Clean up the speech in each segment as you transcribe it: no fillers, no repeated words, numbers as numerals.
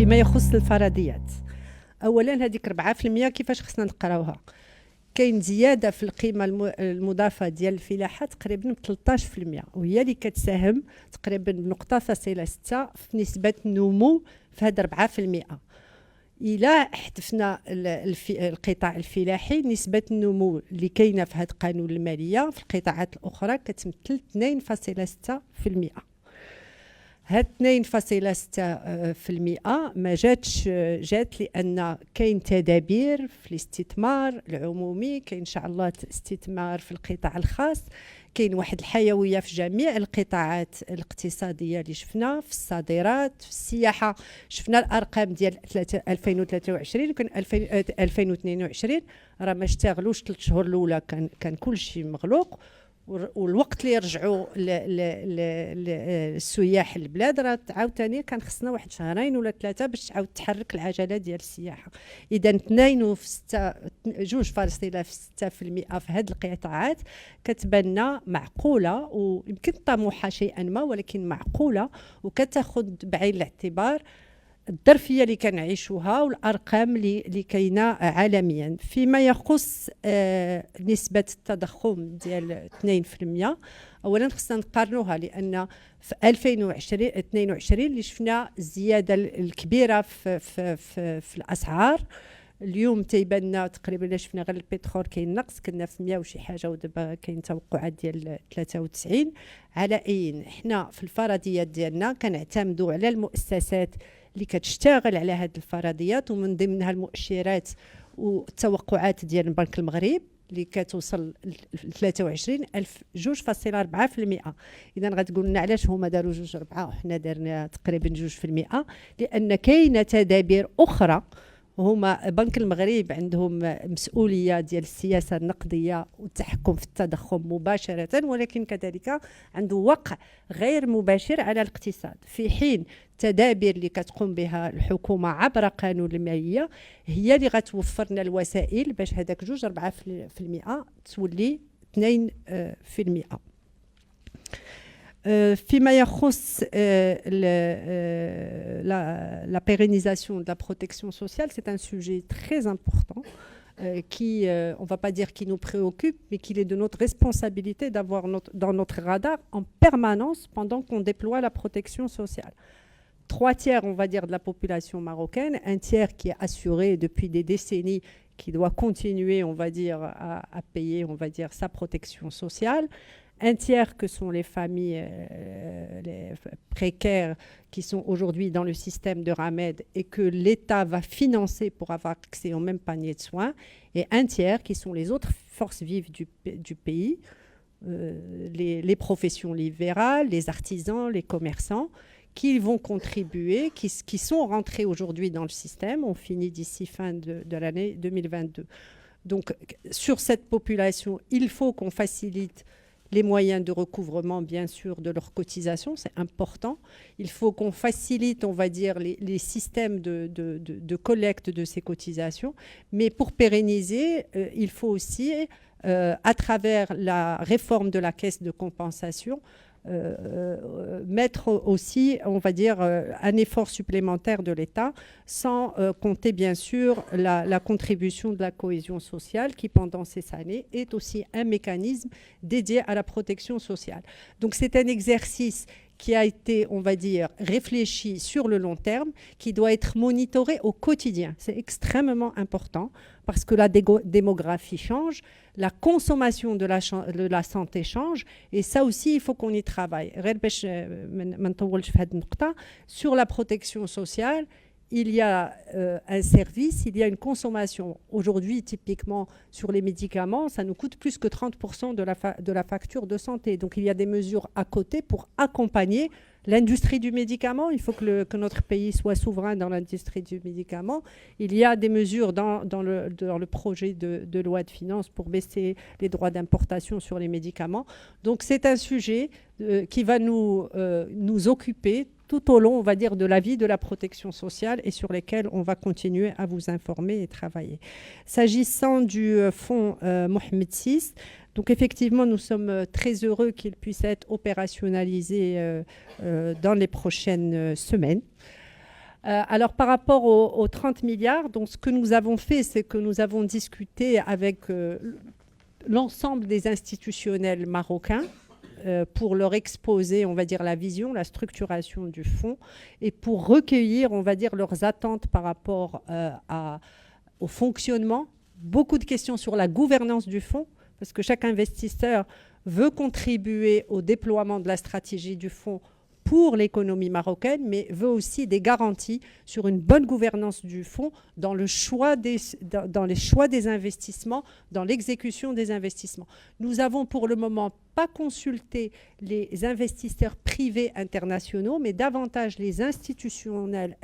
فيما يخص الفرضيات. اولا هذيك 4% كيفاش خصنا نقراوها؟ كاين زياده في القيمه المضافه ديال الفلاحه تقريبا ب 13%، وهي اللي كتساهم تقريبا بنقطه فاصله 6 في نسبه النمو في هاد 4%. الى حذفنا القطاع الفلاحي، نسبه النمو اللي كاينه في هذا القانون الماليه في القطاعات الاخرى كتمثل 2.6%. هاد 2.6% ما جات لان كاين تدابير في الاستثمار العمومي، كاين ان شاء الله استثمار في القطاع الخاص، كاين واحد الحيويه في جميع القطاعات الاقتصاديه اللي شفنا في الصادرات، في السياحه. شفنا الارقام ديال 2023 وكان 2022 راه ما اشتغلوش 3 شهور الاولى، كان كل شيء مغلوق، والوقت اللي يرجعوا السياح للبلاد راه عاوتاني كان خصنا واحد شهرين ولا 3 باش تعاود تحرك العجله ديال السياحه. اذا 2.6% في هذه القطاعات كتبان معقوله، ويمكن طموحه شيئا ما، ولكن معقوله وكتاخذ بعين الاعتبار الظرفيه اللي كنعيشوها والارقام اللي كاينه عالميا. فيما يخص نسبه التضخم ديال 2%، اولا خصنا نقارنوها لان في 2022 اللي شفنا الزياده الكبيره في الاسعار. اليوم تيبان تقريبا شفنا غير البترول كاين نقص، كنا في 100 وشي حاجه ودابا كاين توقعات ديال 93. على اي حنا في الفرضيات ديالنا كنعتمدوا على المؤسسات اللي كتشتغل على هذه الفرضيات، ومن ضمنها المؤشرات والتوقعات ديال البنك المغرب اللي كتوصل ل 23,2.4%. اذا غتقول لنا علاش هما داروا 2.4 وحنا درنا تقريبا 2%؟ لان كاينه تدابير اخرى. هما بنك المغرب عندهم مسؤوليه ديال السياسه النقديه والتحكم في التضخم مباشره، ولكن كذلك عنده وقع غير مباشر على الاقتصاد، في حين التدابير اللي كتقوم بها الحكومه عبر قانون الماليه هي اللي غتوفرنا الوسائل باش هذاك 2.4% تولي 2%. فيما يخص la pérennisation de la protection sociale, c'est un sujet très important qui, on ne va pas dire qui nous préoccupe, mais qu'il est de notre responsabilité d'avoir dans notre radar en permanence pendant qu'on déploie la protection sociale. 3/3, on va dire, de la population marocaine, 1/3 qui est assuré depuis des décennies, qui doit continuer, on va dire, à payer, on va dire, sa protection sociale. 1/3 que sont les familles les précaires qui sont aujourd'hui dans le système de Ramed et que l'État va financer pour avoir accès au même panier de soins. Et 1/3 qui sont les autres forces vives du pays, les professions libérales, les artisans, les commerçants, qui vont contribuer, qui sont rentrés aujourd'hui dans le système. On finit d'ici fin de l'année 2022. Donc sur cette population, il faut qu'on facilite les moyens de recouvrement, bien sûr, de leurs cotisations, c'est important. Il faut qu'on facilite, on va dire, les systèmes de collecte de ces cotisations. Mais pour pérenniser, il faut aussi, à travers la réforme de la caisse de compensation, mettre aussi, on va dire, un effort supplémentaire de l'État, sans compter bien sûr la contribution de la cohésion sociale qui pendant ces années est aussi un mécanisme dédié à la protection sociale. Donc c'est un exercice qui a été, on va dire, réfléchi sur le long terme, qui doit être monitoré au quotidien. C'est extrêmement important parce que la démographie change, la consommation de la santé change, et ça aussi, il faut qu'on y travaille. Sur la protection sociale, il y a un service, il y a une consommation. Aujourd'hui, typiquement, sur les médicaments, ça nous coûte plus que 30% de la facture de santé. Donc, il y a des mesures à côté pour accompagner l'industrie du médicament. Il faut que notre pays soit souverain dans l'industrie du médicament. Il y a des mesures dans le projet de loi de finances pour baisser les droits d'importation sur les médicaments. Donc, c'est un sujet qui va nous occuper tout au long, on va dire, de la vie de la protection sociale et sur lesquels on va continuer à vous informer et travailler. S'agissant du fonds Mohamed VI, donc effectivement, nous sommes très heureux qu'il puisse être opérationnalisé dans les prochaines semaines. Alors, par rapport aux 30 milliards, donc, ce que nous avons fait, c'est que nous avons discuté avec l'ensemble des institutionnels marocains pour leur exposer, on va dire, la vision, la structuration du fonds et pour recueillir, on va dire, leurs attentes par rapport au fonctionnement. Beaucoup de questions sur la gouvernance du fonds, parce que chaque investisseur veut contribuer au déploiement de la stratégie du fonds pour l'économie marocaine, mais veut aussi des garanties sur une bonne gouvernance du fonds dans les choix des investissements, dans l'exécution des investissements. Nous avons pour le moment pas consulté les investisseurs privés internationaux, mais davantage les institutionnels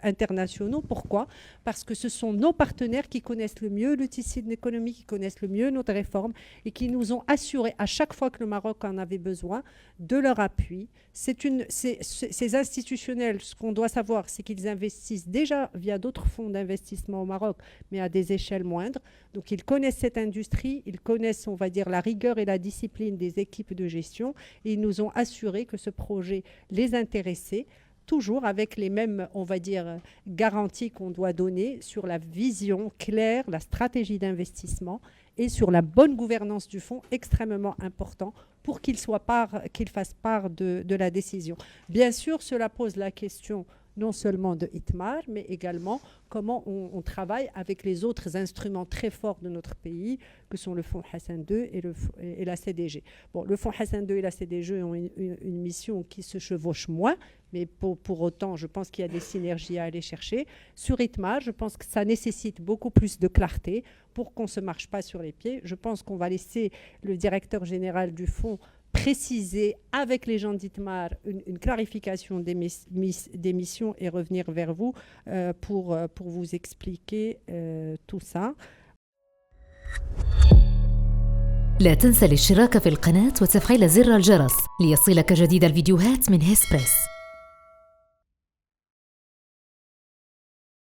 internationaux. Pourquoi ? Parce que ce sont nos partenaires qui connaissent le mieux le tissu de l'économie, qui connaissent le mieux notre réforme et qui nous ont assuré à chaque fois que le Maroc en avait besoin de leur appui. Ces institutionnels, ce qu'on doit savoir, c'est qu'ils investissent déjà via d'autres fonds d'investissement au Maroc, mais à des échelles moindres. Donc, ils connaissent cette industrie, ils connaissent, on va dire, la rigueur et la discipline des équipes de gestion et ils nous ont assuré que ce projet les intéressait, toujours avec les mêmes, on va dire, garanties qu'on doit donner sur la vision claire, la stratégie d'investissement et sur la bonne gouvernance du fonds, extrêmement important pour qu'il fasse part de la décision. Bien sûr, cela pose la question non seulement de Itmar, mais également comment on travaille avec les autres instruments très forts de notre pays, que sont le Fonds Hassan II et la CDG. Bon, le Fonds Hassan II et la CDG ont une mission qui se chevauche moins, mais pour autant, je pense qu'il y a des synergies à aller chercher. Sur Itmar, je pense que ça nécessite beaucoup plus de clarté pour qu'on ne se marche pas sur les pieds. Je pense qu'on va laisser le directeur général du fonds préciser avec les gens d'Itmar une clarification des missions et revenir vers vous pour vous expliquer tout ça. لا تنسى الاشتراك في القناة وتفعيل زر الجرس ليصلك جديد الفيديوهات من هيسبريس.